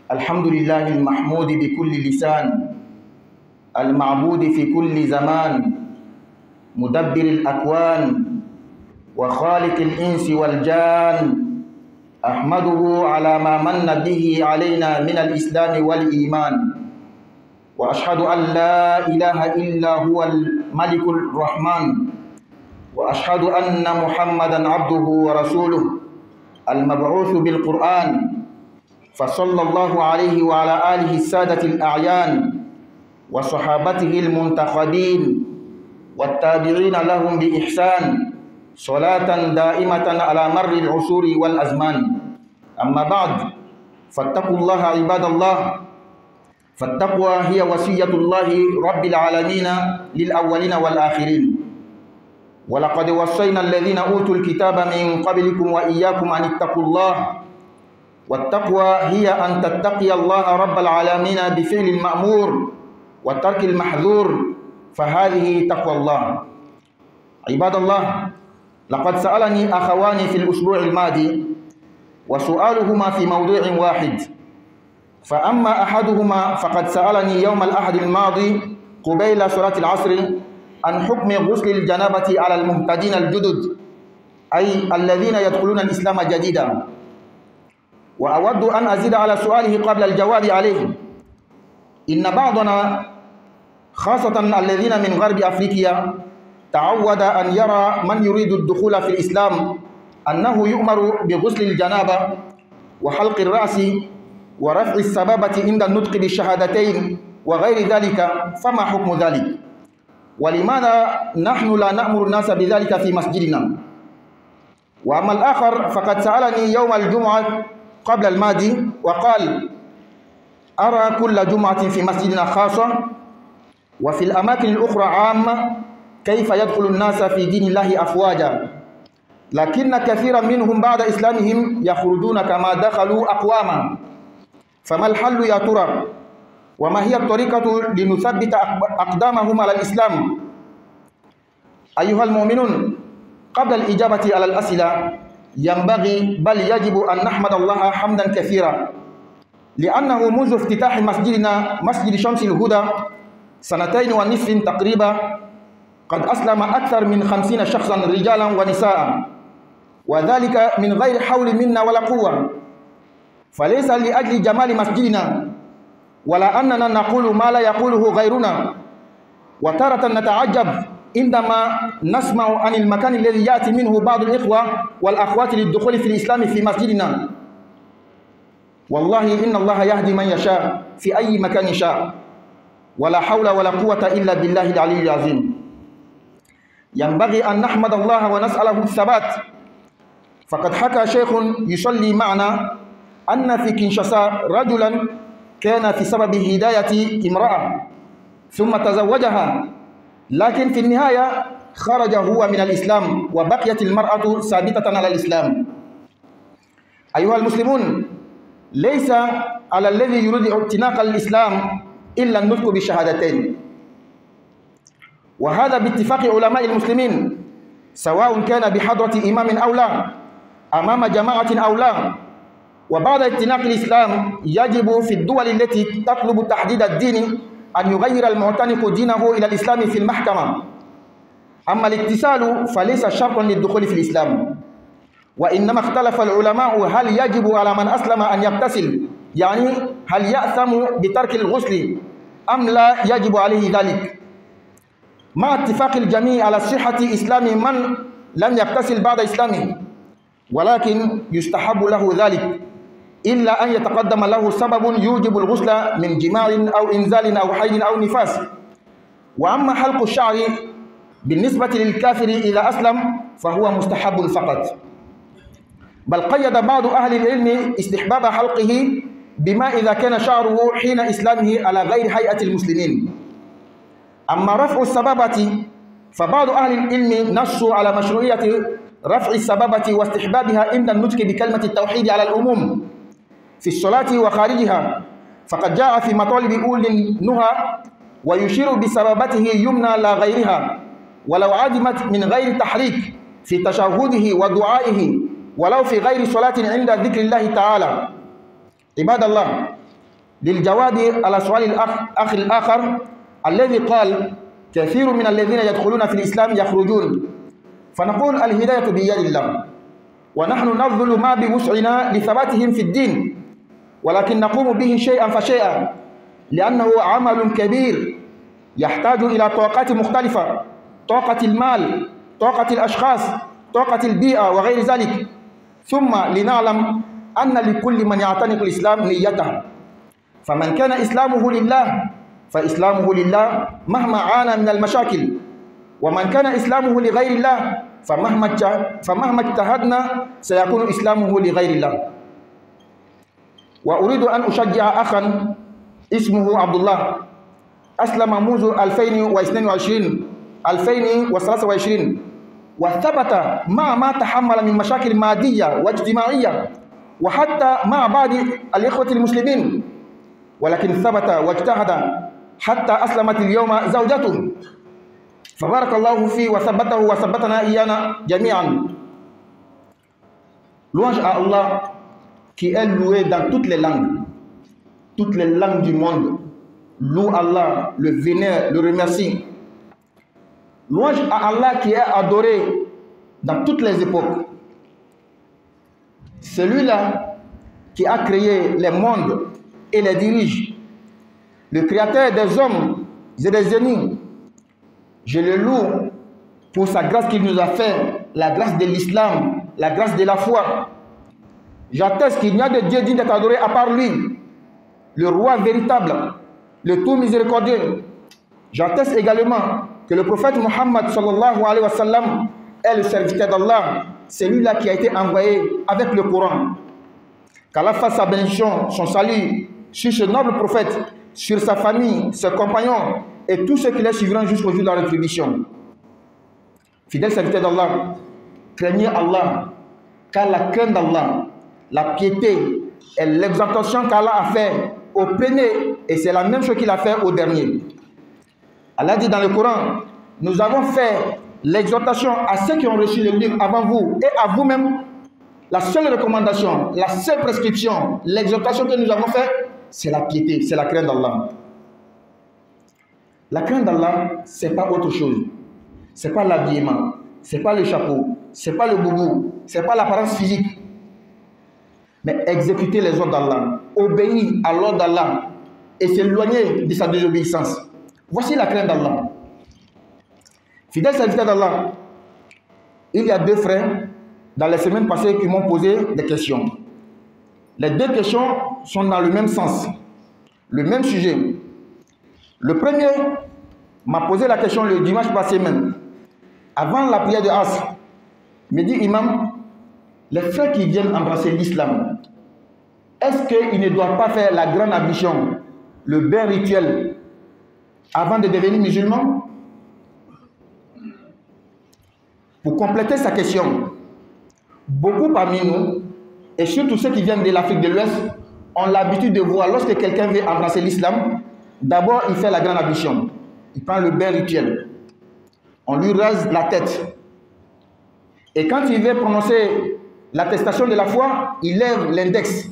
الحمد لله المحمود بكل لسان، المعبود في كل زمان، مدبر الأكوان وخالق الإنس والجان. أحمده على ما من به علينا من الإسلام والإيمان، وأشهد أن لا إله إلا هو الملك الرحمن، وأشهد أن محمدًا عبده ورسوله المبعوث بالقرآن، فصلى الله عليه وعلى آله السادة الأعيان وصحابته المنتخبين والتابعين لهم بإحسان صلاة دائمة على مر العصور والأزمان. أما بعد، فاتقوا الله عباد الله، فالتقوى هي وصية الله رب العالمين للأولين والآخرين. ولقد وصينا الذين أوتوا الكتاب من قبلكم وإياكم أن اتقوا الله، والتقوى هي أن تتقي الله رب العالمين بفعل المأمور وترك المحظور، فهذه تقوى الله. عباد الله، لقد سألني أخوان في الأسبوع الماضي، وسؤالهما في موضوع واحد. فأما أحدهما فقد سألني يوم الأحد الماضي قبيل صلاة العصر عن حكم غسل الجنابة على المهتدين الجدد، أي الذين يدخلون الإسلام جديدا. وأود أن أزيد على سؤاله قبل الجواب عليه. إن بعضنا خاصة الذين من غرب أفريقيا تعود أن يرى من يريد الدخول في الإسلام أنه يؤمر بغسل الجنابة وحلق الرأس ورفع السبابة عند النطق بالشهادتين وغير ذلك، فما حكم ذلك؟ ولماذا نحن لا نأمر الناس بذلك في مسجدنا؟ وأما الآخر فقد سألني يوم الجمعة قبل الماضي وقال: أرى كل جمعة في مسجدنا خاصة وفي الأماكن الأخرى عامة، كيف يدخل الناس في دين الله أفواجا، لكن كثيرا منهم بعد إسلامهم يخرجون كما دخلوا أقواما، فما الحل يا ترى؟ وما هي الطريقة لنثبت أقدامهم على الإسلام؟ أيها المؤمنون، قبل الإجابة على الأسئلة ينبغي بل يجب أن نحمد الله حمدا كثيرا، لأنه منذ افتتاح مسجدنا مسجد شمس الهدى 2.5 تقريبا قد أسلم أكثر من 50 شخصا رجالا ونساء، وذلك من غير حول منا ولا قوة. فليس لأجل جمال مسجدنا ولا أننا نقول ما لا يقوله غيرنا. وتارة نتعجب عندما نسمع عن المكان الذي يأتي منه بعض الإخوة والأخوات للدخول في الإسلام في مسجدنا. والله إن الله يهدي من يشاء في أي مكان يشاء، ولا حول ولا قوة إلا بالله العلي العظيم. ينبغي أن نحمد الله ونسأله الثبات. فقد حكى شيخ يصلي معنا أن في كينشاسا رجلا كان في سبب هداية امرأة ثم تزوجها، لكن في النهاية خرج هو من الإسلام وبقيت المرأة ثابتة على الإسلام. أيها المسلمون، ليس على الذي يريد اعتناق الإسلام إلا النطق بالشهادتين، وهذا باتفاق علماء المسلمين، سواء كان بحضرة إمام أو لا، أمام جماعة أو لا. وبعد اعتناق الإسلام يجب في الدول التي تطلب تحديد الدين أن يغير المعتنق دينه إلى الإسلام في المحكمة. أما الاغتسال فليس شرطا للدخول في الإسلام، وإنما اختلف العلماء هل يجب على من أسلم أن يغتسل، يعني هل يأثم بترك الغسل أم لا يجب عليه ذلك، مع اتفاق الجميع على صحة إسلام من لم يغتسل بعد إسلامه، ولكن يستحب له ذلك إلا أن يتقدم له سبب يوجب الغسل من جماع أو إنزال أو حيض أو نفاس. وأما حلق الشعر بالنسبة للكافر إذا أسلم فهو مستحب فقط، بل قيد بعض أهل العلم استحباب حلقه بما إذا كان شعره حين إسلامه على غير هيئة المسلمين. أما رفع السبابة فبعض أهل العلم نصوا على مشروعية رفع السبابة واستحبابها عند النطق بكلمة التوحيد على العموم في الصلاة وخارجها، فقد جاء في مطالب أولي النهى ويشير بسبابته يمنى لا غيرها، ولو عدمت من غير تحريك في تشهده ودعائه، ولو في غير صلاة عند ذكر الله تعالى. عباد الله، للجواب على سؤال الأخ الآخر الذي قال كثير من الذين يدخلون في الإسلام يخرجون، فنقول الهداية بيد الله، ونحن نبذل ما بوسعنا لثباتهم في الدين، ولكن نقوم به شيئا فشيئا لأنه عمل كبير يحتاج إلى طاقات مختلفة، طاقة المال، طاقة الأشخاص، طاقة البيئة وغير ذلك. ثم لنعلم أن لكل من يعتنق الإسلام نيته، فمن كان إسلامه لله فإسلامه لله مهما عانى من المشاكل، ومن كان إسلامه لغير الله فمهما اجتهدنا سيكون إسلامه لغير الله. وأريد أن أشجع أخا اسمه عبد الله، أسلم منذ 2023 وثبت مع ما تحمل من مشاكل مادية واجتماعية وحتى مع بعض الإخوة المسلمين، ولكن ثبت واجتهد حتى أسلمت اليوم زوجته، فبارك الله فيه وثبته وثبتنا إيانا جميعا. Louange à Allah qui est loué dans toutes les langues du monde. Loue Allah, le vénère, le remercie. Louange à Allah qui est adoré dans toutes les époques. Celui-là qui a créé les mondes et les dirige, le créateur des hommes et des génies. Je le loue pour sa grâce qu'il nous a fait, la grâce de l'islam, la grâce de la foi. J'atteste qu'il n'y a de Dieu digne d'être adoré à part lui, le roi véritable, le tout miséricordieux. J'atteste également que le prophète Muhammad sallallahu alayhi wa sallam est le serviteur d'Allah, celui-là qui a été envoyé avec le Coran. Qu'Allah fasse sa bénédiction, son salut sur ce noble prophète, sur sa famille, ses compagnons et tous ceux qui les suivront jusqu'au jour de la rétribution. Fidèles serviteurs d'Allah, craignez Allah, car la crainte d'Allah, la piété et l'exaltation qu'Allah a fait au premier, et c'est la même chose qu'il a fait au dernier. Allah dit dans le Coran, nous avons fait l'exhortation à ceux qui ont reçu le livre avant vous et à vous-même. La seule recommandation, la seule prescription, l'exhortation que nous avons faite, c'est la piété, c'est la crainte d'Allah. La crainte d'Allah, ce n'est pas autre chose. Ce n'est pas l'habillement, ce n'est pas le chapeau, ce n'est pas le boubou, ce n'est pas l'apparence physique. Mais exécuter les ordres d'Allah, obéir à l'ordre d'Allah et s'éloigner de sa désobéissance. Voici la crainte d'Allah. Fidèles serviteurs d'Allah, il y a deux frères dans les semaines passées qui m'ont posé des questions. Les deux questions sont dans le même sens, le même sujet. Le premier m'a posé la question le dimanche passé même, avant la prière de Asr. Il me dit, Imam, les frères qui viennent embrasser l'islam, est-ce qu'ils ne doivent pas faire la grande ablution, le bain rituel, avant de devenir musulmans? Pour compléter sa question, beaucoup parmi nous, et surtout ceux qui viennent de l'Afrique de l'Ouest, ont l'habitude de voir, lorsque quelqu'un veut embrasser l'islam, d'abord il fait la grande ablution, il prend le bain rituel, on lui rase la tête, et quand il veut prononcer l'attestation de la foi, il lève l'index,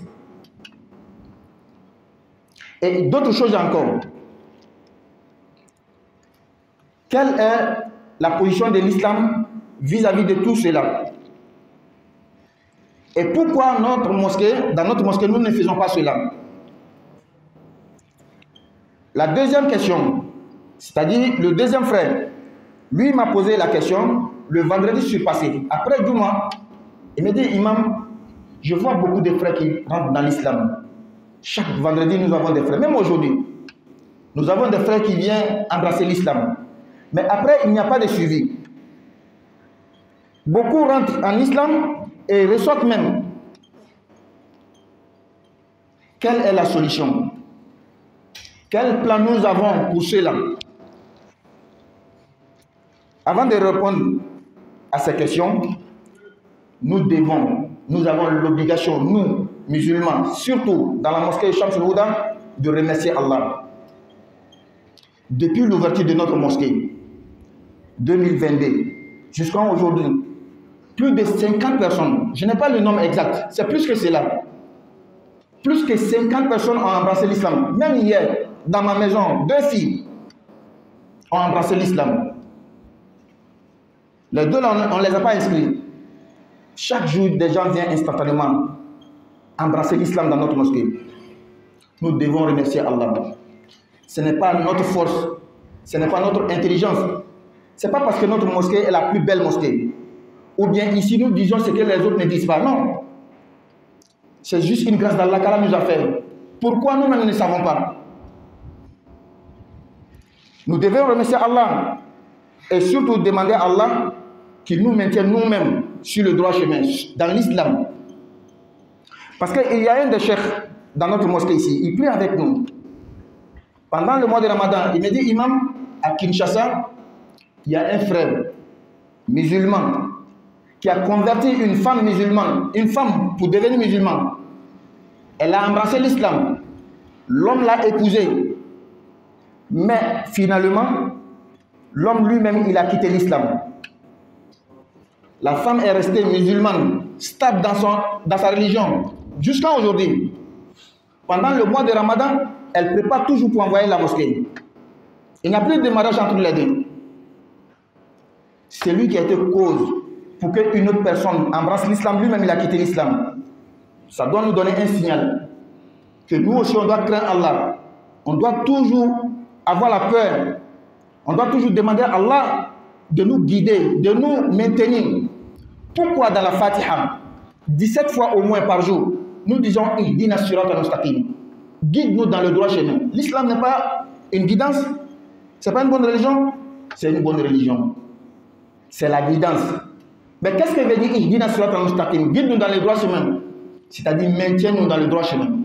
et d'autres choses encore. Quelle est la position de l'islam vis-à-vis de tout cela? Et pourquoi dans notre mosquée, nous ne faisons pas cela? La deuxième question, c'est-à-dire le deuxième frère, lui m'a posé la question le vendredi surpassé. Après Juma, il me dit, Imam, je vois beaucoup de frères qui rentrent dans l'islam. Chaque vendredi, nous avons des frères. Même aujourd'hui, nous avons des frères qui viennent embrasser l'islam. Mais après, il n'y a pas de suivi. Beaucoup rentrent en islam et ressortent même. Quelle est la solution? Quel plan nous avons pour cela? Avant de répondre à ces questions, nous avons l'obligation, nous, musulmans, surtout dans la mosquée Shamsul Huda, de remercier Allah. Depuis l'ouverture de notre mosquée, 2022, jusqu'à aujourd'hui, plus de 50 personnes, je n'ai pas le nombre exact, c'est plus que cela, plus que 50 personnes ont embrassé l'islam. Même hier, dans ma maison, 2 filles ont embrassé l'islam. Les 2 là, on ne les a pas inscrits. Chaque jour, des gens viennent instantanément embrasser l'islam dans notre mosquée. Nous devons remercier Allah. Ce n'est pas notre force, ce n'est pas notre intelligence. Ce n'est pas parce que notre mosquée est la plus belle mosquée. Ou bien ici, nous disons ce que les autres ne disent pas. Non. C'est juste une grâce d'Allah qu'Allah nous a fait. Pourquoi nous-mêmes nous ne savons pas? Nous devons remercier Allah et surtout demander à Allah qu'il nous maintienne nous-mêmes sur le droit chemin, dans l'islam. Parce qu'il y a un des cheikhs dans notre mosquée ici, il prie avec nous. Pendant le mois de Ramadan, il me dit, Imam, à Kinshasa, il y a un frère musulman qui a converti une femme musulmane, une femme pour devenir musulmane. Elle a embrassé l'islam. L'homme l'a épousée. Mais finalement, l'homme lui-même, il a quitté l'islam. La femme est restée musulmane, stable dans sa religion, jusqu'à aujourd'hui. Pendant le mois de Ramadan, elle prépare toujours pour envoyer la mosquée. Il n'y a plus de mariage entre les 2. C'est lui qui a été cause pour qu'une autre personne embrasse l'islam. Lui-même, il a quitté l'islam. Ça doit nous donner un signal que nous aussi, on doit craindre Allah. On doit toujours avoir la peur. On doit toujours demander à Allah de nous guider, de nous maintenir. Pourquoi dans la Fatiha, 17 fois au moins par jour, nous disons Ihdina sirata mustaqim, guide-nous dans le droit chemin. L'islam n'est pas une guidance, c'est pas une bonne religion, c'est une bonne religion. C'est la guidance. Mais qu'est-ce que veut dire Ihdina sirata mustaqim, guide-nous dans le droit chemin? C'est-à-dire maintiens-nous dans le droit chemin.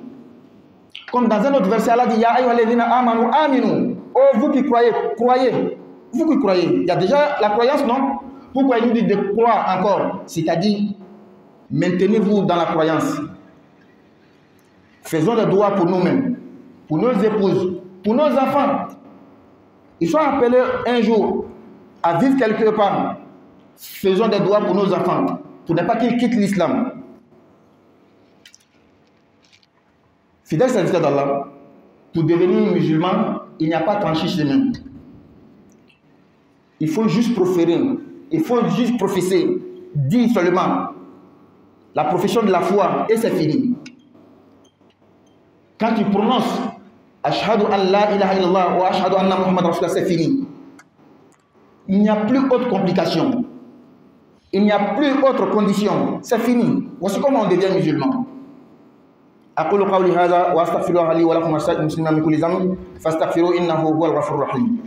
Comme dans un autre verset, Allah dit Ya ayyuhalladhina amanu aminu. Oh, vous qui croyez, croyez. Vous qui croyez. Il y a déjà la croyance, non? Pourquoi il nous dit de croire encore? C'est-à-dire, maintenez-vous dans la croyance. Faisons des doigts pour nous-mêmes, pour nos épouses, pour nos enfants. Ils sont appelés un jour à vivre quelque part. Faisons des doigts pour nos enfants, pour ne pas qu'ils quittent l'islam. Fidèle serviteur d'Allah, pour devenir musulman, il n'y a pas 36 semaines. Il faut juste proférer, il faut juste professer, dire seulement la profession de la foi et c'est fini. Quand tu prononces Ashhadu an la ilaha illallah wa ashhadu anna Muhammad Rasulullah, c'est fini. Il n'y a plus autre complication. Il n'y a plus autre condition. C'est fini. Voici comment on devient musulman. أقول قولي هذا وأستغفر الله لي ولكم ولسائر المسلمين من كل ذنب فاستغفروه إنه هو الغفور الرحيم.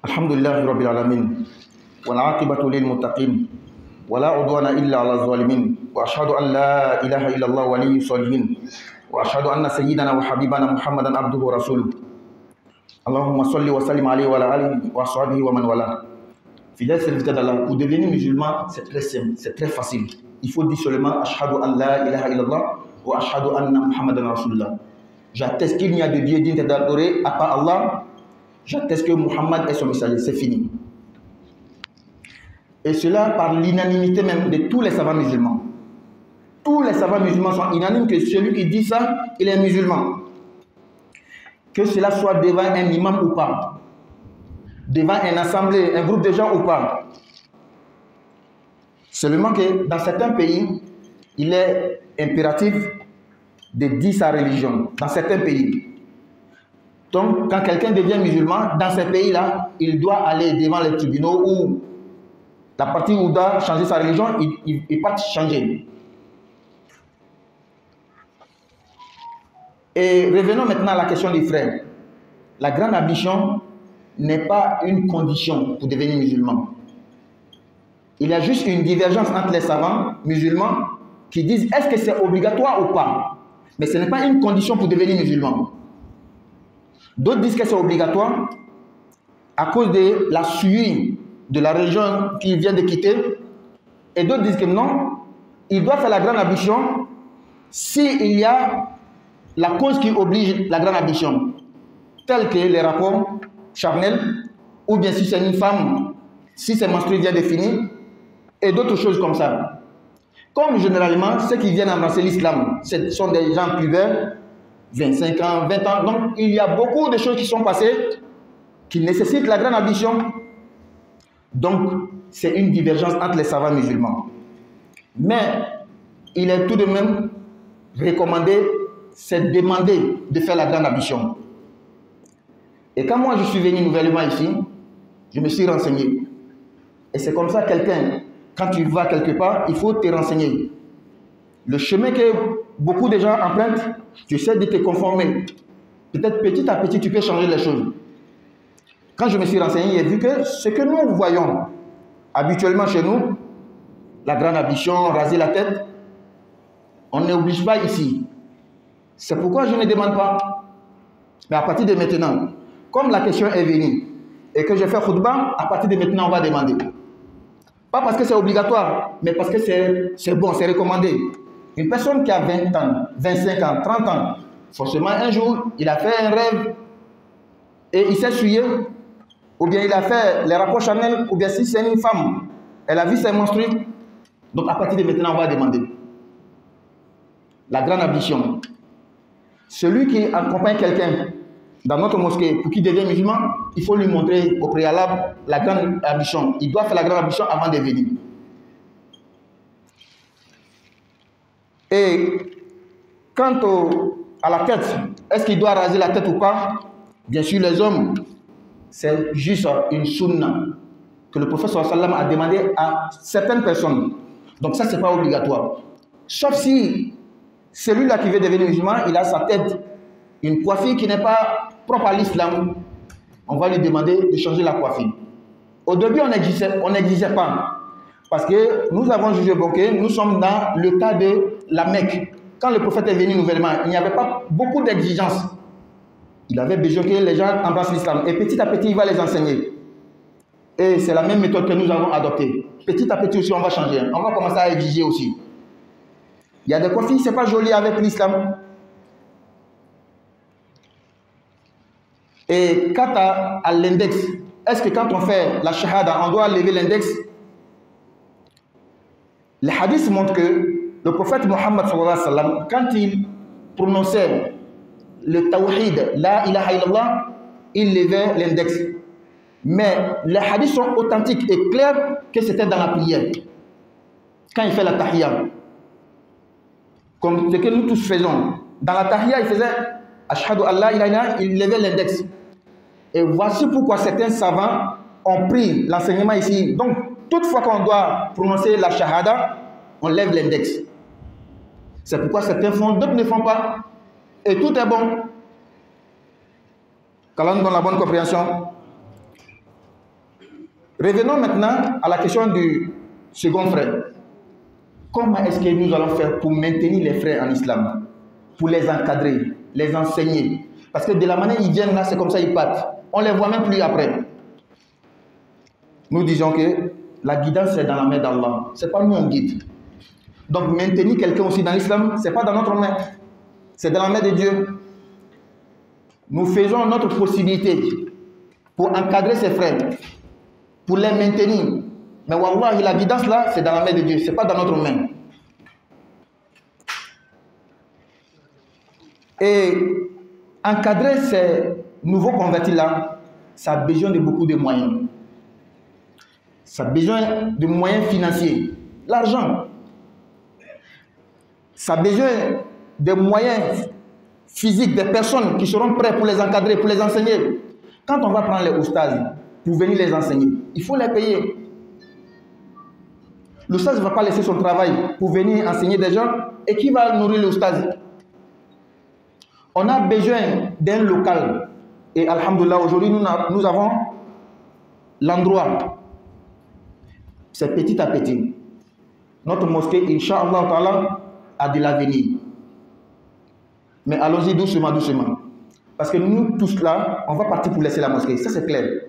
الحمد لله رب العالمين والعاقبة للمتقين ولا عدوان إلا على الظالمين وأشهد أن لا إله إلا الله ولي الصالحين وأشهد أن سيدنا وحبيبنا محمدا عبده ورسوله اللهم صل وسلم عليه وعلى آله وصحبه ومن والاه. Fidèle serviteur d'Allah, pour devenir musulman, c'est très simple, c'est très facile. Il faut dire seulement Ashhadu an la ilaha illallah wa ashhadu anna Muhammadan Rasulullah. J'atteste qu'il n'y a de Dieu digne d'adorer à part Allah. J'atteste que Muhammad est son messager, c'est fini. Et cela par l'unanimité même de tous les savants musulmans. Tous les savants musulmans sont unanimes que celui qui dit ça, il est musulman. Que cela soit devant un imam ou pas, devant une assemblée, un groupe de gens ou pas. Seulement que dans certains pays, il est impératif de dire sa religion. Dans certains pays. Donc, quand quelqu'un devient musulman, dans ces pays-là, il doit aller devant les tribunaux ou la partie où doit changer sa religion, il part changer. Et revenons maintenant à la question des frères. La grande ambition n'est pas une condition pour devenir musulman. Il y a juste une divergence entre les savants musulmans qui disent est-ce que c'est obligatoire ou pas. Mais ce n'est pas une condition pour devenir musulman. D'autres disent que c'est obligatoire à cause de la suie de la religion qu'il vient de quitter Et d'autres disent que non, il doit faire la grande ablution s'il y a la cause qui oblige la grande ablution, telle que les rapports charnels, ou bien si c'est une femme, si c'est menstrué bien défini, et d'autres choses comme ça. Comme généralement, ceux qui viennent embrasser l'islam, ce sont des gens pubères, 25 ans, 20 ans. Donc, il y a beaucoup de choses qui sont passées qui nécessitent la grande ablution. Donc, c'est une divergence entre les savants musulmans. Mais, il est tout de même recommandé, c'est demandé de faire la grande ablution. Et quand moi je suis venu nouvellement ici, je me suis renseigné. Et c'est comme ça, quelqu'un, quand tu vas quelque part, il faut te renseigner. Le chemin que beaucoup de gens empruntent, tu essaies de te conformer. Peut-être petit à petit, tu peux changer les choses. Quand je me suis renseigné, j'ai vu que ce que nous voyons habituellement chez nous, la grande ablution, raser la tête, on n'oblige pas ici. C'est pourquoi je ne demande pas. Mais à partir de maintenant, comme la question est venue et que je fais khutbah, à partir de maintenant, on va demander. Pas parce que c'est obligatoire, mais parce que c'est bon, c'est recommandé. Une personne qui a 20 ans, 25 ans, 30 ans, forcément un jour, il a fait un rêve et il s'est essuyé, ou bien il a fait les rapports charnels, ou bien si c'est une femme, elle a vu ses menstrues. Donc à partir de maintenant, on va demander. La grande ablution. Celui qui accompagne quelqu'un dans notre mosquée pour qu'il devienne musulman, il faut lui montrer au préalable la grande ablution. Il doit faire la grande ablution avant de venir. Et quant à la tête, est-ce qu'il doit raser la tête ou pas? Bien sûr, les hommes, c'est juste une sunna que le prophète sallallahu alayhi wa sallam a demandé à certaines personnes. Donc ça, ce n'est pas obligatoire. Sauf si celui-là qui veut devenir musulman, il a sa tête, une coiffure qui n'est pas propre à l'islam. On va lui demander de changer la coiffure. Au début, on n'exigeait pas. Parce que nous avons jugé bon que nous sommes dans le cas de la Mecque. Quand le prophète est venu nouvellement, il n'y avait pas beaucoup d'exigences. Il avait besoin que les gens embrassent l'islam. Et petit à petit, il va les enseigner. Et c'est la même méthode que nous avons adoptée. Petit à petit aussi, on va changer. On va commencer à exiger aussi. Il y a des coiffures, ce n'est pas joli avec l'islam. Et quant à l'index, est-ce que quand on fait la shahada, on doit lever l'index? Les hadiths montrent que le prophète Mohammed sallallahu alayhi wa sallam, quand il prononçait le tawhid, la ilaha illallah, il levait l'index. Mais les hadiths sont authentiques et clairs que c'était dans la prière. Quand il fait la tahiyya, comme ce que nous tous faisons. Dans la tahiyya, il faisait ashhadu an la ilaha illallah, il levait l'index. Et voici pourquoi certains savants ont pris l'enseignement ici. Donc, toutefois qu'on doit prononcer la shahada, on lève l'index. C'est pourquoi certains font, d'autres ne font pas. Et tout est bon. Qu'Allah nous donne la bonne compréhension. Revenons maintenant à la question du second frère. Comment est-ce que nous allons faire pour maintenir les frères en islam? Pour les encadrer, les enseigner. Parce que de la manière ils viennent là, c'est comme ça ils partent. On ne les voit même plus après. Nous disons que la guidance c'est dans la main d'Allah. Ce n'est pas nous on guide. Donc maintenir quelqu'un aussi dans l'islam, ce n'est pas dans notre main. C'est dans la main de Dieu. Nous faisons notre possibilité pour encadrer ses frères, pour les maintenir. Mais wallah, la guidance là, c'est dans la main de Dieu, ce n'est pas dans notre main. Et encadrer ces nouveaux convertis là, ça a besoin de beaucoup de moyens. Ça a besoin de moyens financiers, l'argent. Ça a besoin de moyens physiques, des personnes qui seront prêtes pour les encadrer, pour les enseigner. Quand on va prendre les oustas pour venir les enseigner, il faut les payer. L'oustaz ne va pas laisser son travail pour venir enseigner des gens. Et qui va nourrir l'oustaz? On a besoin d'un local. Et alhamdoulilah, aujourd'hui, nous avons l'endroit. C'est petit à petit. Notre mosquée, Inch'Allah Ta'ala, a de l'avenir. Mais allons-y doucement, doucement. Parce que nous, tous là, on va partir pour laisser la mosquée. Ça, c'est clair.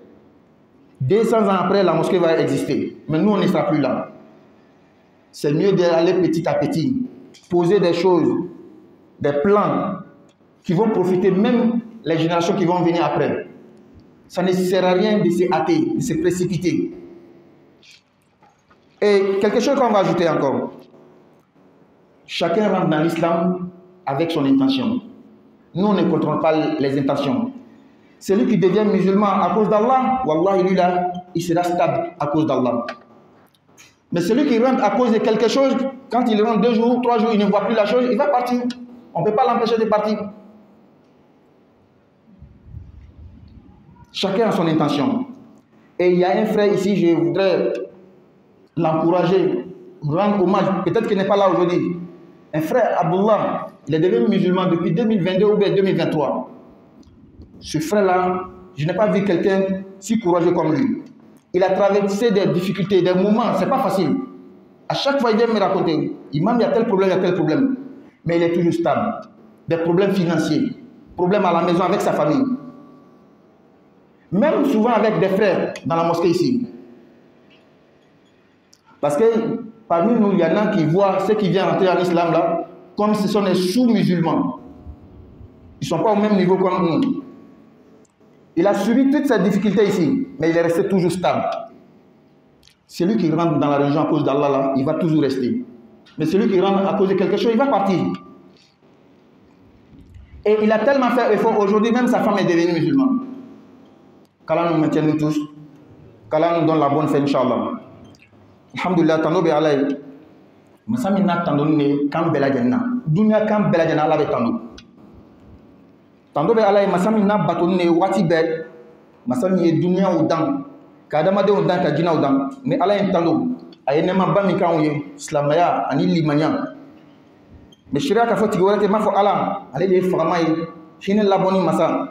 200 ans après, la mosquée va exister. Mais nous, on ne sera plus là. c'est mieux d'aller petit à petit, poser des choses, des plans qui vont profiter même les générations qui vont venir après. Ça ne sert à rien de se hâter, de se précipiter. Et quelque chose qu'on va ajouter encore. Chacun rentre dans l'islam avec son intention. Nous, on ne contrôle pas les intentions. Celui qui devient musulman à cause d'Allah, wallah, lui là, il sera stable à cause d'Allah. Mais celui qui rentre à cause de quelque chose, quand il rentre 2 jours, 3 jours, il ne voit plus la chose, il va partir. On ne peut pas l'empêcher de partir. Chacun a son intention. Et il y a un frère ici, je voudrais l'encourager, rendre hommage, peut-être qu'il n'est pas là aujourd'hui. Un frère, Abdullah, il est devenu musulman depuis 2022 ou bien 2023. Ce frère-là, je n'ai pas vu quelqu'un si courageux comme lui. Il a traversé des difficultés, des moments, ce n'est pas facile. À chaque fois, il vient me raconter, Imam, il y a tel problème, il y a tel problème. Mais il est toujours stable. Des problèmes financiers, problèmes à la maison avec sa famille. Même souvent avec des frères dans la mosquée ici. Parce que parmi nous, il y en a qui voient ceux qui viennent rentrer en islam là, comme ce sont des sous-musulmans. Ils ne sont pas au même niveau comme nous. Il a subi toutes ces difficultés ici, mais il est resté toujours stable. Celui qui rentre dans la religion à cause d'Allah, là, il va toujours rester. Mais celui qui rentre à cause de quelque chose, il va partir. Et il a tellement fait effort aujourd'hui, même sa femme est devenue musulmane. Qu'Allah nous maintienne nous tous. Qu'Allah nous donne la bonne fin, Inch'Allah. Alhamdulillah, tando be Allah. Masami na tando ne kam bela janna. Dunya kam bela janna Allah be tando. Tando be Allah masami na bato ne wati be. Masami ye dunya udan. Kadama de udan ka jina udan. Mais Allah en tando. Aye nema ba mi kan ye islamaya ani limanya. Mais sharia ka foti wala te ma fo Allah. Ale le fagama ye. Shine laboni masa.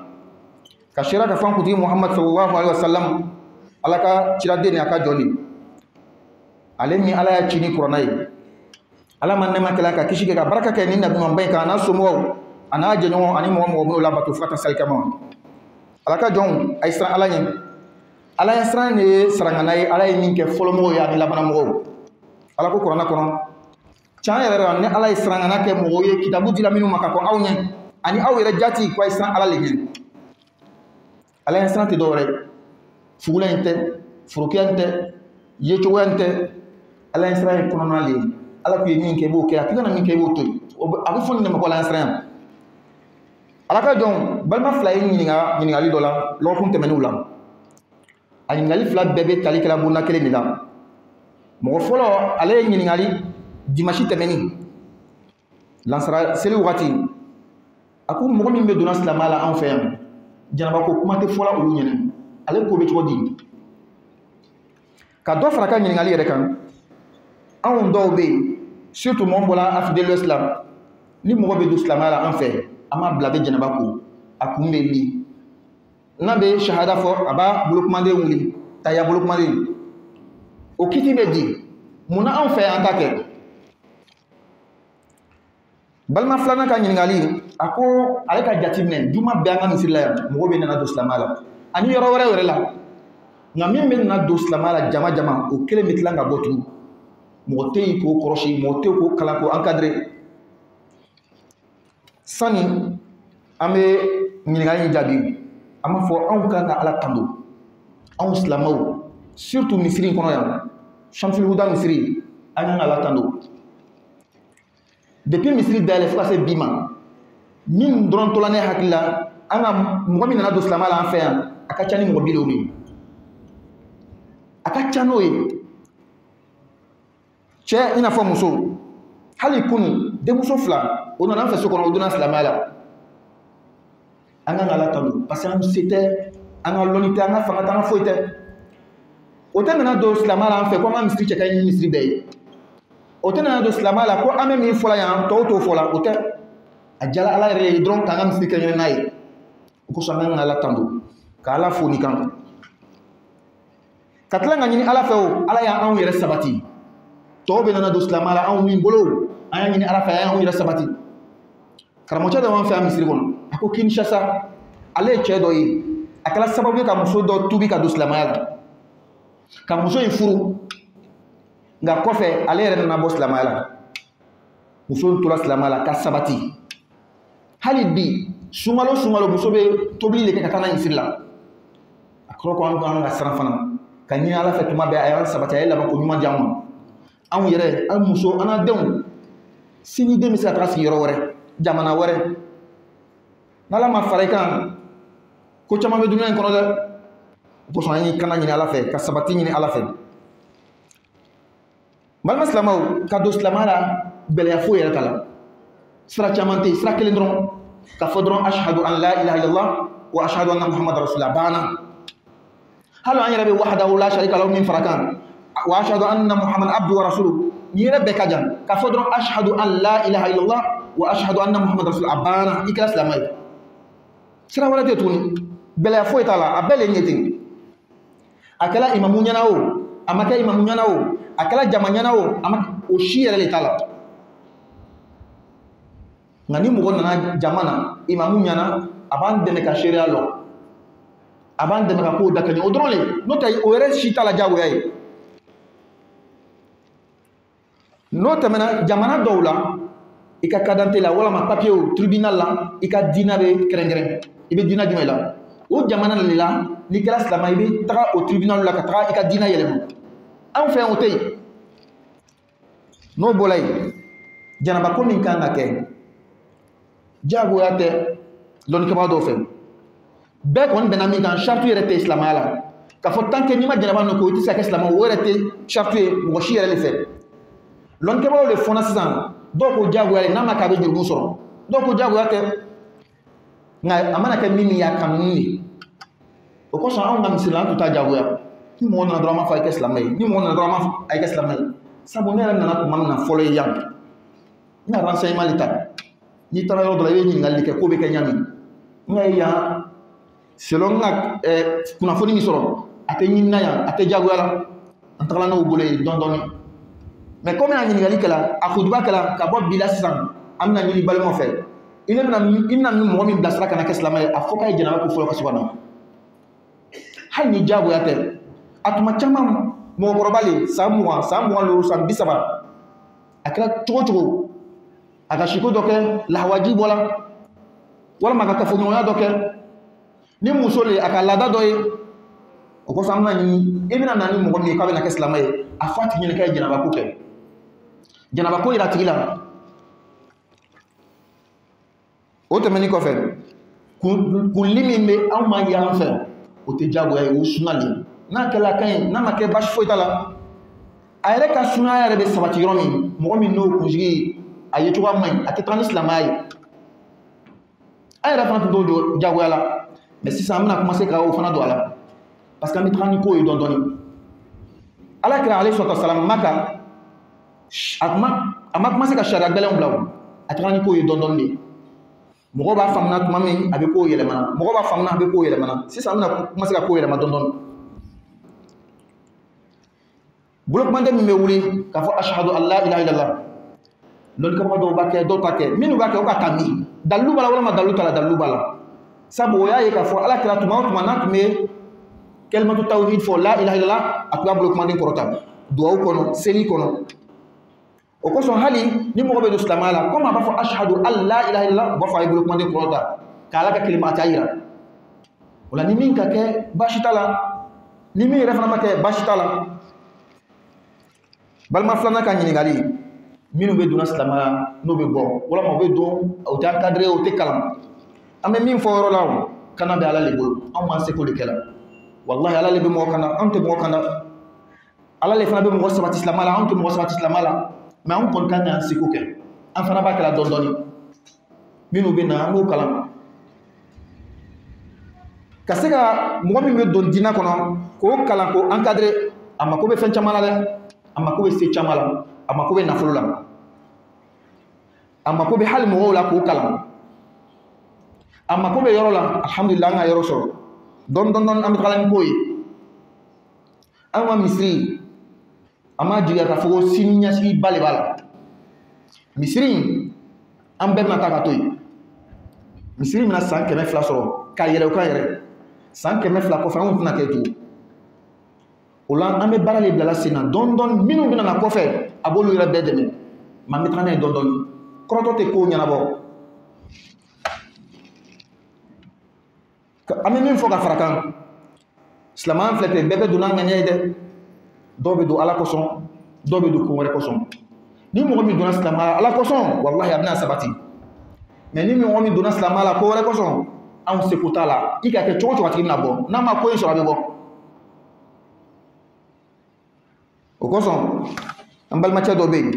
Ka sharia ka fan kuti Muhammad sallallahu alaihi wasallam. Allah ka cirade ne aka joli. Ale ni ala ya chini kurana ye ala man nema kala ka kishike ka baraka ke ni nabi man bay ka na somo ana jenyo ani mo mo la batu fata salkama ala ka jon ay sran ala ni ala ya sran ne sarangana ye ala ni ke folomo ya ni labana mo ala ko kurana kono chan yere ne ala ya sarangana ke mo ye kitabu dila minu makako awnya ani aw yere jati ko ay sran ala le ni ala ya sran te dore fugulente furukente yechowente ala Israël kono le ala ko min ke bo ke akina min ke bo to abi fonni ma ko ala Israël ala ka jon balma fly ni nga ali dola lo kun temenu la ali ngali fla bebe tali kala bonna kele ni la mo folo ala ni ngali dimashi temeni lansara seli wati aku mo min be dona islamala en fait janaba ko kuma te fola ulu nyene ala ko be chodi ka do fara ka ɲininkali yɛrɛ kan anw dɔw bɛ yen surtout mɔgɔ bɔla Afrique de l'Ouest la ni mɔgɔ bɛ don silamɛya la an fɛ an b'a bila a bɛ jɛnɛba ko a kun bɛ wuli n'a bɛ shahada fɔ a b'a bolokumaden wuli taya bolokumaden o kiti bɛ di munna anw fɛ an ta kɛ balima filanan ka ɲininkali a ko ale ka jateminɛ juma bɛɛ an ka misiri la yan mɔgɔ bɛ nana don silamɛya la ani yɔrɔ wɛrɛ yɛrɛ la nka min bɛ na don silamɛya la jama jama o kelen bɛ tila ka bɔ tugun mɔgɔ tɛ yen k'o kɔrɔsi mɔgɔ tɛ yen k'o kalan k'o encadrer sani an bɛ ɲininkali in jaabi an b'a fɔ anw kan ka ala tando anw silamɛw surtout misiri in kɔnɔ yan Shamsul Huda misiri an kan ka ala tando depuis misiri dayɛlɛ fo ka se bi ma min dɔrɔn tola ne hakili la an ka mɔgɔ min nana don silamɛya la an fɛ yan a ka ca ni mɔgɔ 70 ye a ka ca n'o ye cɛ i n'a fɔ muso hali kunu denmuso 2 o nana an fɛ so kɔnɔ o donna silamɛya la an kan ka ala tando parce que an se tɛ an ka lɔnni tɛ an ka fanga tɛ an ka foyi tɛ o tɛ nana don silamɛya la an fɛ ko an ka misiri cɛ ka ɲi ni misiri bɛɛ ye o tɛ nana don silamɛya la ko an bɛ min fɔla yan tɔw t'o fɔ la o tɛ a jala ala yɛrɛ ye dɔrɔn k'an ka misiri kɛ ɲɔgɔn n'a ye o kosɔn an kan ka ala tando ka ala fo nin kan ka tila ka ɲini ala fɛ o ala y'anw yɛrɛ sabati tɔw bɛ nana don silamɛya la anw min bolo an y'a ɲini ala fɛ a y'anw yɛrɛ sabati karamɔgɔcɛ dɔ b'an fɛ yan misiri kɔnɔ a ko Kinshasa ale ye cɛ dɔ ye a kɛra sababu ye ka muso dɔ tubi ka don silamɛya la ka muso in furu nga kɔfɛ ale yɛrɛ nana bɔ silamɛya la muso tora silamɛya la ka sabati hali bi sunkalo muso bɛ tobili de kɛ ka taa n'a ye misiri la a kɔrɔ ko an kan ka siran fana ka ɲini ala fɛ tuma bɛɛ a y'an sabati a ye laban ko ɲuman di an ma anw yɛrɛ an muso an n'a denw sini den bɛ se ka taga sigi yɔrɔ wɛrɛ jamana wɛrɛ n'ala ma fara i kan ko caman bɛ dunuya in kɔnɔ dɛ o kosɔn an y'i kana ɲini ala fɛ ka sabati ɲini ala fɛ balima silamɛw ka don silamɛya la gɛlɛya foyi yɛrɛ t'a la sira caman tɛ yen sira kelen dɔrɔn ka fɔ dɔrɔn ashhadu an la ilaha illallah wa ashhadu anna muhammad rasulullah banna hali an yɛrɛ bɛ wahdahu la sharika lahu min fara kan wa ashhadu anna muhammad abdu wa rasuluhu ni yɛrɛ bɛɛ ka jan ka fɔ dɔrɔn ashhadu an la ilaha illallah wa ashhadu anna muhammad rasulullah banna i kɛra silamɛ ye sira wɛrɛ tɛ tuguni gɛlɛya foyi t'a la a bɛɛ le ɲɛ ten a kɛra imamu ɲɛna o a ma kɛ imamu ɲɛna o a kɛra jama ɲɛna o si yɛrɛ le t'a la nka ni mɔgɔ nana jama na imamu ɲɛna a b'an dɛmɛ ka seereya lɔ a b'an dɛmɛ ka kow dakɛɲɛ o dɔrɔn le n'o tɛ o yɛrɛ si t'a la diyagoya ye n'o tɛmɛna jamana dɔw la i ka kadante la walama papiyew tribunal la i ka diina bɛ kɛrɛnkɛrɛn i bɛ diina jumɛn la o jamana de la n'i kɛra silamɛ i bɛ taga o tribunal la ka taga i ka diina yɛlɛma anw fɛ yan o tɛ yen n'o bɔra yen janaba ko min kan ka kɛ diyagoya tɛ dɔnnikɛbaga dɔw fɛ bɛɛ kɔni bɛnna min kan sariti yɛrɛ tɛ silamɛya la k'a fɔ tant que n'i ma janaba ninnu ko i tɛ se ka kɛ silamɛ o yɛrɛ tɛ sariti ye mɔgɔ si yɛrɛ de fɛ dɔnnikɛbagaw de fɔnna sisan dɔw ko diyagoya ye n'a ma kɛ a bɛ jurumu sɔrɔ dɔw ko diyagoya tɛ nka a mana kɛ min y'a kanuni de o kosɔn anw ka misiri la an tun t'a diyagoya ni mɔgɔ nana dɔrɔn an b'a fɔ a ye kɛ silamɛ ye ni mɔgɔ nana dɔrɔn an b'a fɔ a ye kɛ silamɛ ye sabu ne yɛrɛ nana tuma min na fɔlɔ ye yan n bɛna renseignement de ta n'i taara yɔrɔ dɔ la i bɛ ɲininkali kɛ ko bɛ kɛ ɲami n ka ye yan selon n ka kunnafoni min sɔrɔ a tɛ ɲinina yan a tɛ diyagoya la an tagala n'o bolo ye dɔɔni dɔɔni mais comme a ɲininkali kɛla a futuba kɛla ka bɔ bi la sisan an bɛna ɲini balimaw fɛ i bɛna mɔgɔ min bilasira ka na kɛ silamɛ ye a fɔ k'a ye janaba ko fɔlɔ ka so ka na hali ni diyagoya tɛ a tuma caman mɔgɔkɔrɔba le san 20 san 20 san 30 a kɛra cogo cogo a ka siko dɔ kɛ lahawaji bɔla walima a ka kafoɲɔgɔnya dɔ kɛ ni muso le a ka laada dɔ ye o kosɔn an bɛna ɲini i bɛna na ni mɔgɔ min ye k'a bɛna kɛ silamɛ ye a fɔ a tigi ɲɛna k'a ye janaba ko kɛ janaba ko yira a tigi la o tɛmɛni kɔfɛ kunli min bɛ anw ma ye an fɛ o tɛ diyagoya ye o ye sunna de ye n'a kɛla ka ɲi n'a ma kɛ baasi foyi t'a la a yɛrɛ ka sunaya yɛrɛ bɛ sabati yɔrɔ min mɔgɔ min n'o kunsigi a ye cogoya man ɲi a tɛ taga ni silamɛya ye an yɛrɛ fana tun t'o diyagoya la mais sisan an bɛna commencer ka o fana don a la parce que an bɛ taga ni ko ye dɔɔni dɔɔni Alakira alayhi salatu wasalam Maka a ma commencer ka sariya gɛlɛnw bila o a taga ni ko ye dɔɔni dɔɔni de mɔgɔ b'a faamuya tuma min a bɛ ko yɛlɛmana mɔgɔ b'a faamuya a bɛ ko yɛlɛmana sisan an bɛna commencer ka ko yɛlɛma dɔɔni dɔɔni bolokumanden min bɛ wuli k'a fɔ ashhadu an la ilaha illallah dɔnnikɛbaga dɔw b'a kɛ dɔw t'a kɛ minnu b'a kɛ o ka taa min dalilu b'a la walima dalilu t'a la dalilu b'a la sabu o y'a ye k'a fɔ Alakira tuma o tuma n'a tun bɛ kalimatu tawhid fɔ la ilaha illallah a tun b'a bolokumanden kɔrɔta duwawu kɔnɔ seli kɔnɔ o kosɔn hali ni mɔgɔ bɛ don silamɛya la komi a b'a fɔ ashhadu an la ilaha illallah u b'a fɔ a ye bolokumanden kɔrɔta k'Ala ka kelima ta yira o la ni min ka kɛ baasi t'a la ni min yɛrɛ fana ma kɛ baasi t'a la balima filanan ka ɲininkali minnu bɛ donna silamɛya n'o bɛ bɔ walima u bɛ don o tɛ encadré o tɛ kalan an bɛ min fɔ yɔrɔ la o kana bɛ Ala le bolo anw m'an seko de kɛ la wallahi Ala le bɛ mɔgɔ kana anw tɛ mɔgɔ kana Ala le fana bɛ mɔgɔ sabati silamɛya la anw tɛ mɔgɔ sabati silamɛya la mais anw kɔni kan k'an seko kɛ an fana b'a kɛla dɔɔni dɔɔni minnu bɛ na an b'o kalan ka se ka mɔgɔ min bɛ don diinɛ kɔnɔ k'o kalan k'o encadré a mako bɛ fɛn caman la dɛ a mako bɛ se caman la a mako bɛ nafolo la a mako bɛ hali mɔgɔw la k'o kalan a mako bɛ yɔrɔ la alhamdulillah an ka yɔrɔ sɔrɔ dɔɔni dɔɔni an bɛ taga ni ko ye an ka misiri an m'a jigiya k'a fɔ ko sini ɲɛsigi ba de b'a la misiri in an bɛɛ bɛna taa ka to yen misiri bɛna san 200 sɔrɔ k'a yɛrɛ o kan yɛrɛ san 200 kɔfɛ an tɛna kɛ tugun o la an bɛ baara de bilala sen na dɔɔni dɔɔni minnu bɛna na kɔfɛ a b'olu yɛrɛ bɛɛ dɛmɛ mais an bɛ taga n'a ye dɔɔni dɔɔni kɔrɔtɔ tɛ kow ɲɛnabɔ an bɛ min fɔ ka fara kan silamɛya filɛ tɛ bɛɛ bɛ don n'a ŋaniya ye dɛ dɔw bɛ don ala kosɔn dɔw bɛ don ko wɛrɛ kosɔn ni mɔgɔ min donna silamɛya ala kosɔn walahi a bɛna sabati mais ni mɔgɔ min donna silamɛya la ko wɛrɛ kosɔn anw seko t'a la i ka kɛ cogo cogo a tigi bɛna bɔ n'a ma ko in sɔrɔ a bɛ bɔ o kosɔn an balimacɛ dɔ bɛ yen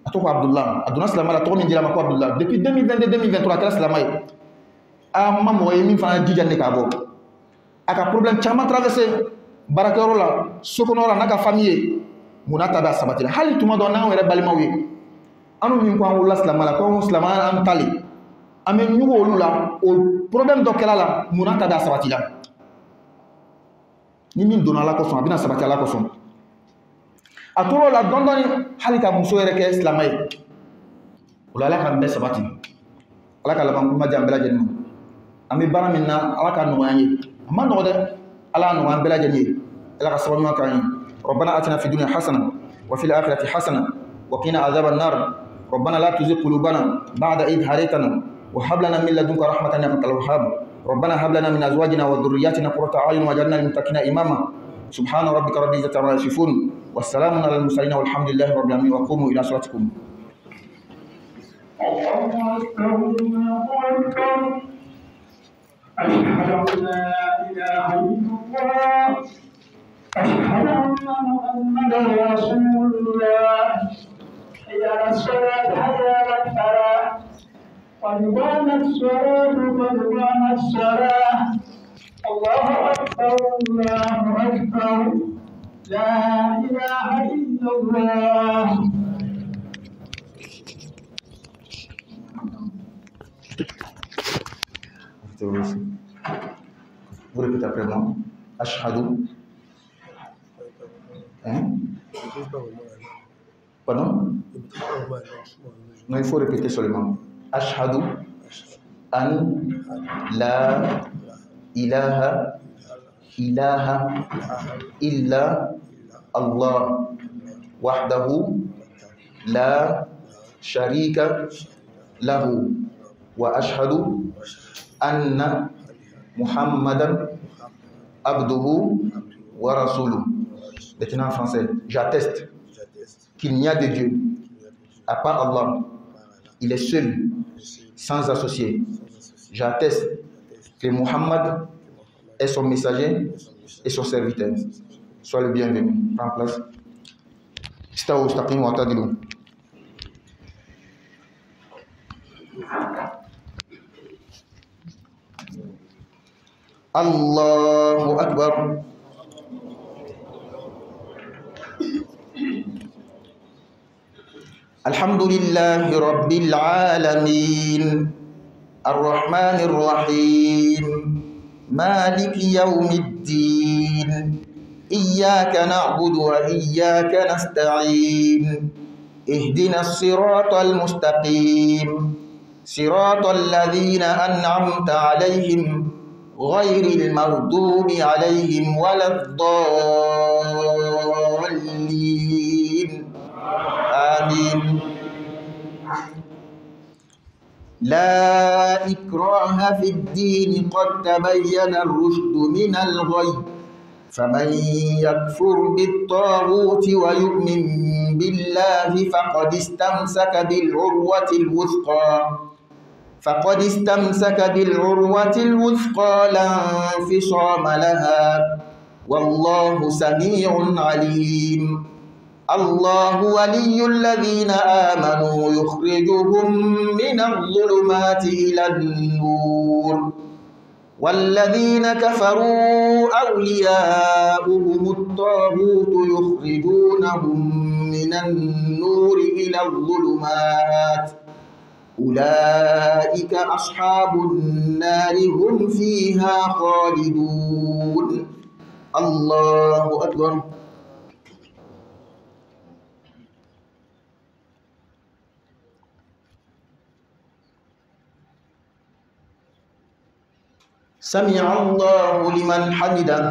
a tɔgɔ ko Abdullah a donna silamɛya la tɔgɔ min dira a ma ko Abdullah depuis 2022 2023 a kɛra silamɛ ye a ma mɔgɔ ye min fana jija ne k'a bɔ a ka problème caman traversé baarakɛyɔrɔ la sokɔnɔ la n'a ka famille ye munna ta bɛ a sabatila hali tuma dɔ n'anw yɛrɛ balimaw ye anw min ko an wolola silamɛya la ko anw silamɛya an tali an bɛ ɲugu olu la o problème dɔ kɛra la munna ta bɛ a sabatila ni min donna ala kosɔn a bɛna sabati ala kosɔn a tora o la dɔɔni dɔɔni hali ka muso yɛrɛ kɛ silamɛ ye o la ala k'an bɛɛ sabati ala ka laban kuma di an bɛɛ lajɛlen ma an bɛ baara min na ala ka nɔgɔya an ye a ma nɔgɔ dɛ ala nɔgɔya an bɛɛ lajɛlen ye ala ka sababu ɲuman k'an ye ربنا آتنا في الدنيا حسنة وفي الآخرة حسنة وقنا عذاب النار ربنا لا تزغ قلوبنا بعد إذ هديتنا وهب لنا من لدنك رحمة إنك أنت الوهاب ربنا هب لنا من أزواجنا وذرياتنا قرة أعين واجعلنا للمتقين إماما سبحان ربك رب العزة عما يصفون والسلام على المرسلين والحمد لله رب العالمين وقوموا إلى صلاتكم أشهد أن لا إله إلا الله أشهد أن محمدا رسول الله حي على الصلاة حي على الفلاح قد قامت الصلاة قد قامت الصلاة الله أكبر الله أكبر لا إله إلا الله Vous répétez après moi. Ashhadu. Hein? Pardon? Non, il faut répéter seulement. Ashhadu an la ilaha illa Allah wahdahu la sharika lahu wa ashhadu anna Muhammadan abduhu wa rasuluh. Maintenant en français, j'atteste qu'il n'y a de Dieu à part Allah. Il est seul, sans associé. J'atteste que Muhammad est son messager et son serviteur. Sois le bienvenu. Prends place. Staou, staqim wa tadilu. Allahu Akbar. Alhamdulillahi Rabbil Alamin Ar-Rahmanir Rahim Maliki Yawmiddin Iyyaka na'budu wa iyyaka nasta'in Ihdinas siratal mustaqim Siratal ladzina an'amta 'alaihim ghairil maghdubi 'alaihim waladdallin آمين لا إكراه في الدين قد تبين الرشد من الغي فمن يكفر بالطاغوت ويؤمن بالله فقد استمسك بالعروة الوثقى لا انفصام لها والله سميع عليم الله ولي الذين آمنوا يخرجهم من الظلمات إلى النور والذين كفروا أولياؤهم الطاغوت يخرجونهم من النور إلى الظلمات أولئك أصحاب النار هم فيها خالدون الله أكبر سمع الله لمن حمده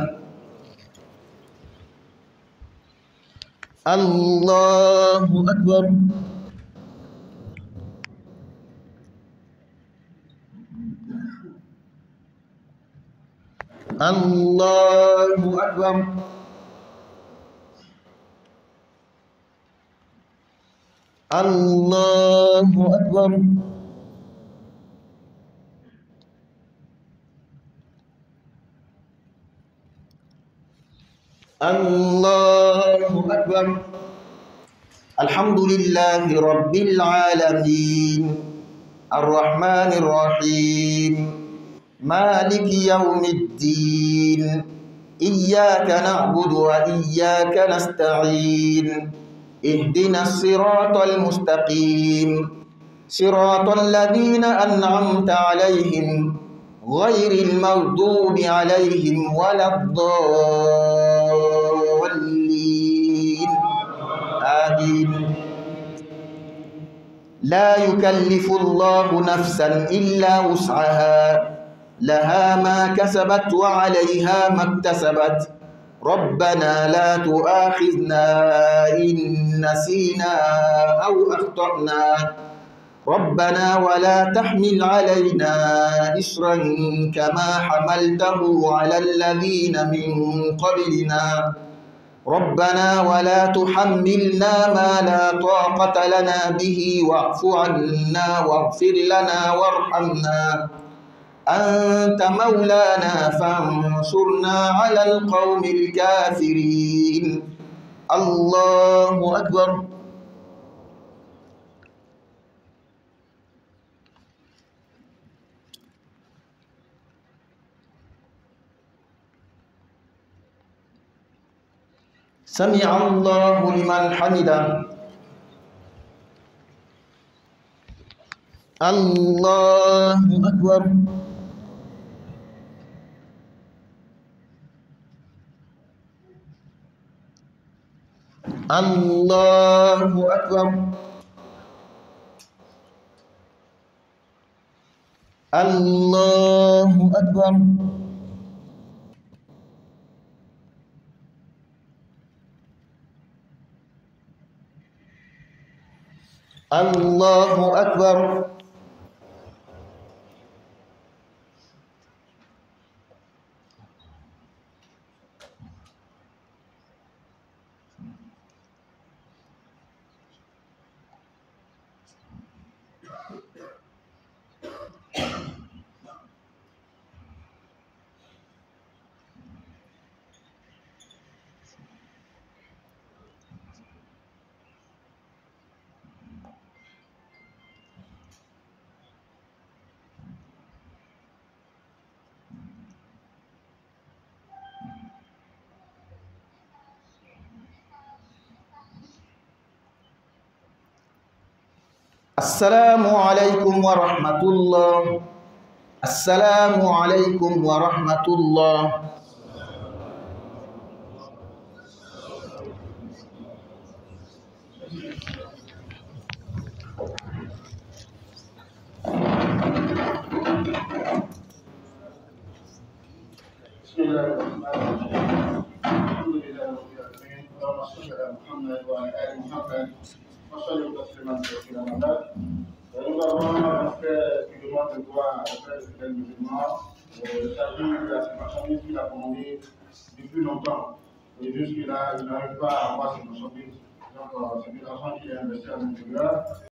الله أكبر. الله أكبر. الله أكبر. الله أكبر. الحمد لله رب العالمين الرحمن الرحيم مالك يوم الدين إياك نعبد وإياك نستعين اهدنا الصراط المستقيم صراط الذين أنعمت عليهم غير المغضوب عليهم ولا الضالين آمين. لا يكلف الله نفسا إلا وسعها لها ما كسبت وعليها ما اكتسبت ربنا لا تؤاخذنا إن نسينا أو أخطأنا ربنا ولا تحمل علينا إصرا كما حملته على الذين من قبلنا ربنا ولا تحملنا ما لا طاقة لنا به واعف عنا واغفر لنا وارحمنا أنت مولانا فانصرنا على القوم الكافرين. الله أكبر. سمع الله لمن حمده. الله أكبر. الله أكبر. الله أكبر. الله أكبر. السلام عليكم ورحمة الله. السلام عليكم ورحمة الله. بسم الله الرحمن الرحيم الحمد لله رب العالمين اللهم صل على محمد وعلى ال محمد وصلوا تسليما كثيرا بعد. Nous avons un frère qui demande de voir un frère de fidèles musulmans. Il s'agit de la marchandise qu'il a commandée depuis longtemps. Et jusque-là, il n'arrive pas à avoir cette marchandise. Donc, c'est une argent qu'il a investi à l'intérieur.